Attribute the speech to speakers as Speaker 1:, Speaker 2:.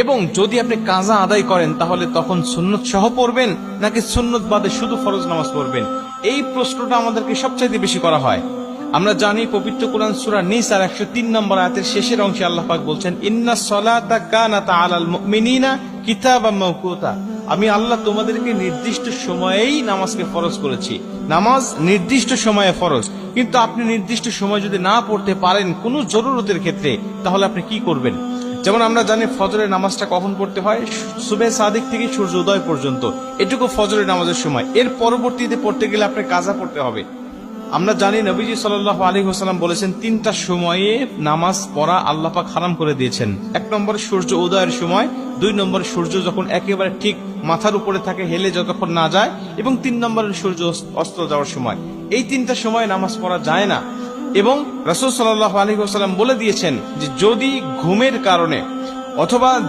Speaker 1: এবং যদি আপনি কাজা আদায় করেন তাহলে তখন সুন্নত সহ পড়বেন নাকি সুন্নত বাদে শুধু ফরজ নামাজ পড়বেন? এই প্রশ্নটা আমাদেরকে সবচাইতে বেশি করা হয়। আমরা জানি পবিত্র কোরআন সূরা নিসার 103 নম্বর আয়াতের শেষের অংশে আল্লাহ পাক বলছেন, ইন্নাস সালাতা কানাত আলাল মুমিনিনা কিতাবাম মাওকুতা। আমি আল্লাহ তোমাদেরকে নির্দিষ্ট সময়েই নামাজকে ফরজ করেছি। নামাজ নির্দিষ্ট সময়ে ফরজ, কিন্তু আপনি নির্দিষ্ট সময় যদি না পড়তে পারেন কোনো জরুরতের ক্ষেত্রে, তাহলে আপনি কি করবেন? যেমন আমরা জানি ফজরের নামাজটা কখন পড়তে হয়? সুবহে সাদিক থেকে সূর্য উদয় পর্যন্ত, এটুকু ফজরের নামাজের সময়। এর পরবর্তীতে পড়তে গেলে আপনার কাজা পড়তে হবে। আমরা জানি নবীজি সাল্লাল্লাহু আলাইহি ওয়াসাল্লাম বলেছেন 3টা সময়ে নামাজ পড়া আল্লাহ পাক হারাম করে দিয়েছেন। 1 নম্বরে সূর্য উদয়ের সময়, 2 নম্বরে সূর্য যখন একেবারে ঠিক মাথার উপরে থাকে, হেলে যতক্ষণ না যায়, এবং 3 নম্বরে সূর্য অস্ত যাওয়ার সময়। এই 3টা সময় নামাজ পড়া যায় না। এবং রাসূল সাল্লাল্লাহু আলাইহি ওয়াসাল্লাম বলে দিয়েছেন যে যদি ঘুমের কারণে অথবা